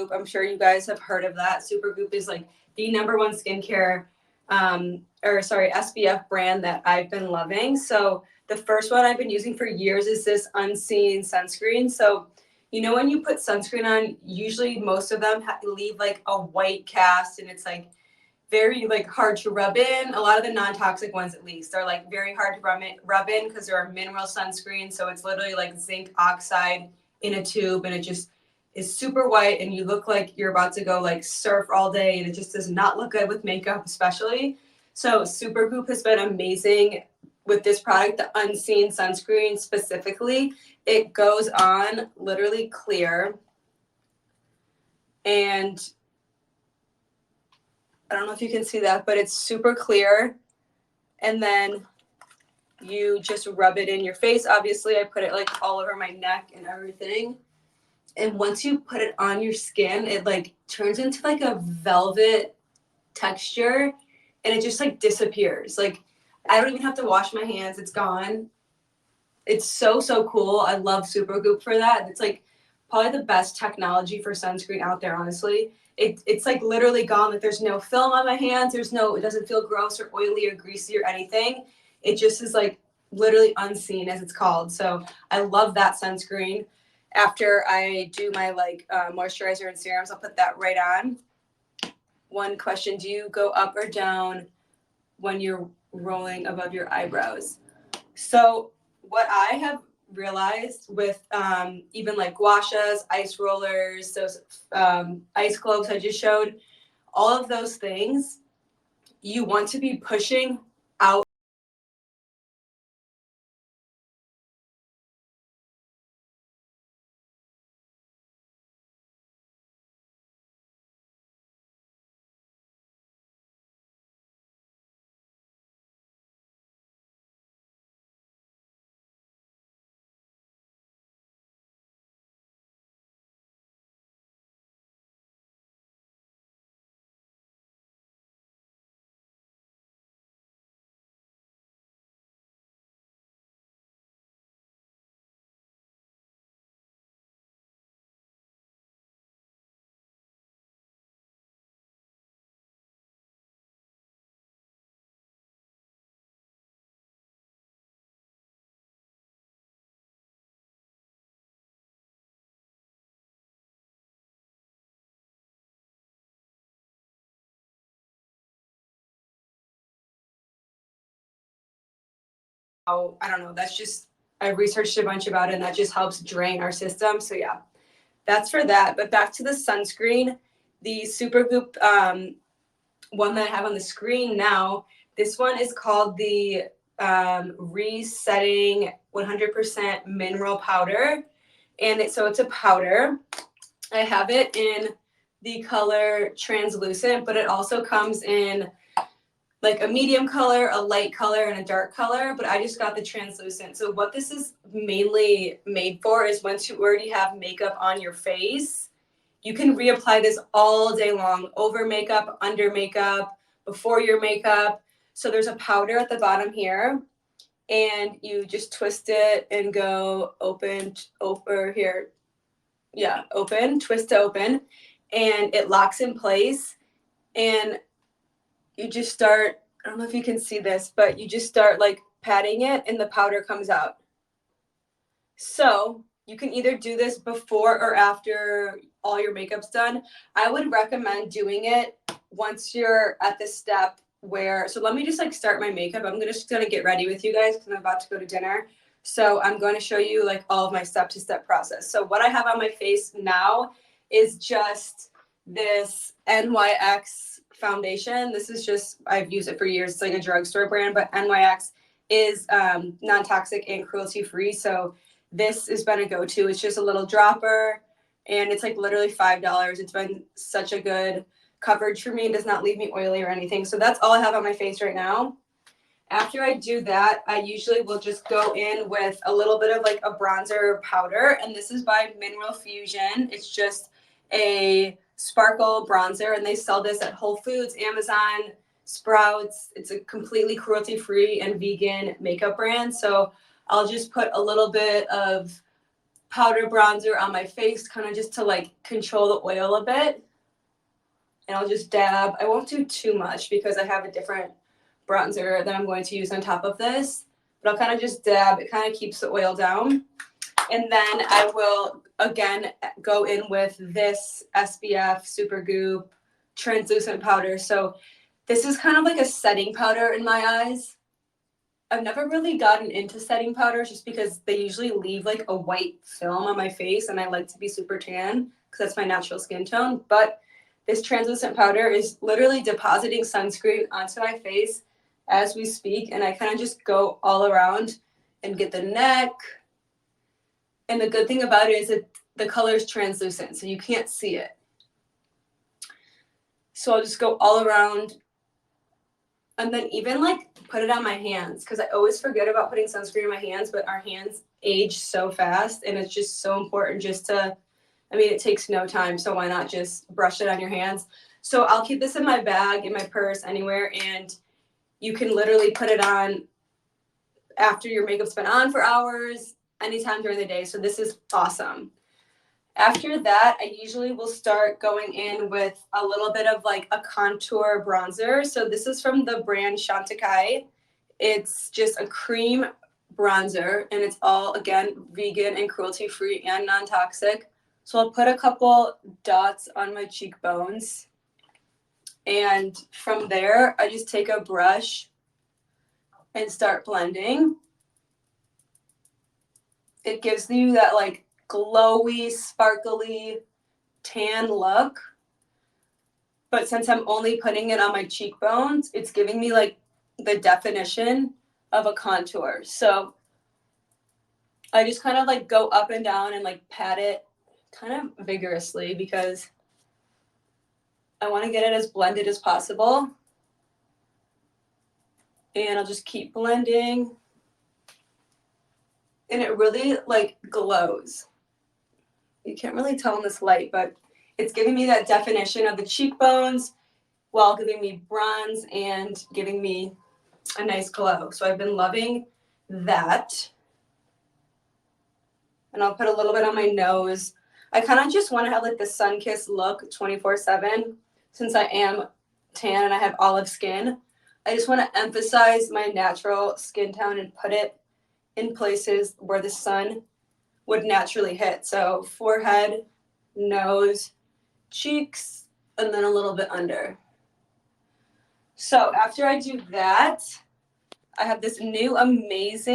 Supergoop. I'm sure you guys have heard of that. Supergoop is like the #1 skincare, SPF brand that I've been loving. So the first one I've been using for years is this Unseen Sunscreen. So, you know, when you put sunscreen on, usually most of them leave like a white cast, and it's like very like hard to rub in. A lot of the non-toxic ones, at least, are like very hard to rub in because they're a mineral sunscreen. So it's literally like zinc oxide in a tube, and it just is super white, and you look like you're about to go like surf all day, and it just does not look good with makeup, especially. So Supergoop has been amazing with this product, the Unseen Sunscreen specifically. It goes on literally clear, and I don't know if you can see that, but it's super clear. And then you just rub it in your face. Obviously, I put it like all over my neck and everything. And once you put it on your skin, it like turns into like a velvet texture, and it just like disappears. Like I don't even have to wash my hands. It's gone. It's so, so cool. I love Supergoop for that. It's like probably the best technology for sunscreen out there, honestly. It's like literally gone. Like there's no film on my hands. It doesn't feel gross or oily or greasy or anything. It just is like literally unseen, as it's called. So I love that sunscreen. After I do my like moisturizer and serums, I'll put that right on. One question: do you go up or down when you're rolling above your eyebrows? So what I have realized with even like gua shas, ice rollers, those ice globes I just showed, all of those things, you want to be pushing out. I don't know. That's just, I researched a bunch about it, and that just helps drain our system. So yeah, that's for that. But back to the sunscreen, the Supergoop one that I have on the screen now. This one is called the Resetting 100% Mineral Powder, and so it's a powder. I have it in the color translucent, but it also comes in like a medium color, a light color, and a dark color, but I just got the translucent. So what this is mainly made for is once you already have makeup on your face, you can reapply this all day long, over makeup, under makeup, before your makeup. So there's a powder at the bottom here, and you just twist it and go open, over here. Yeah, open, twist to open, and it locks in place. And you just start, I don't know if you can see this, but you just start like patting it, and the powder comes out. So you can either do this before or after all your makeup's done. I would recommend doing it once you're at the step where, so let me just like start my makeup. I'm just gonna get ready with you guys because I'm about to go to dinner. So I'm going to show you like all of my step-to-step process. So what I have on my face now is just this NYX foundation. This is just, I've used it for years. It's like a drugstore brand, but NYX is non-toxic and cruelty-free. So this has been a go-to. It's just a little dropper, and it's like literally $5. It's been such a good coverage for me. It does not leave me oily or anything. So that's all I have on my face right now. After I do that, I usually will just go in with a little bit of like a bronzer powder, and this is by Mineral Fusion. It's just a sparkle bronzer, and they sell this at Whole Foods, Amazon, Sprouts. It's a completely cruelty-free and vegan makeup brand. So I'll just put a little bit of powder bronzer on my face, kind of just to like control the oil a bit. And I'll just dab. I won't do too much because I have a different bronzer that I'm going to use on top of this. But I'll kind of just dab. It kind of keeps the oil down. And then I will, again, go in with this SPF Supergoop translucent powder. So this is kind of like a setting powder in my eyes. I've never really gotten into setting powders just because they usually leave like a white film on my face, and I like to be super tan because that's my natural skin tone. But this translucent powder is literally depositing sunscreen onto my face as we speak, and I kind of just go all around and get the neck. And the good thing about it is that the color is translucent, so you can't see it. So I'll just go all around, and then even like put it on my hands, because I always forget about putting sunscreen in my hands, but our hands age so fast, and it's just so important just to, I mean, it takes no time, so why not just brush it on your hands? So I'll keep this in my bag, in my purse, anywhere, and you can literally put it on after your makeup's been on for hours, anytime during the day. So this is awesome. After that, I usually will start going in with a little bit of like a contour bronzer. So this is from the brand Chantecaille. It's just a cream bronzer, and it's all, again, vegan and cruelty-free and non-toxic. So I'll put a couple dots on my cheekbones. And from there, I just take a brush and start blending. It gives you that like glowy, sparkly, tan look. But since I'm only putting it on my cheekbones, it's giving me like the definition of a contour. So I just kind of like go up and down and like pat it kind of vigorously because I want to get it as blended as possible. And I'll just keep blending. And it really like glows. You can't really tell in this light, but it's giving me that definition of the cheekbones while giving me bronze and giving me a nice glow. So I've been loving that. And I'll put a little bit on my nose. I kind of just want to have like the sun-kissed look 24/7 since I am tan and I have olive skin. I just want to emphasize my natural skin tone and put it in places where the sun would naturally hit. So forehead, nose, cheeks, and then a little bit under. So after I do that, I have this new amazing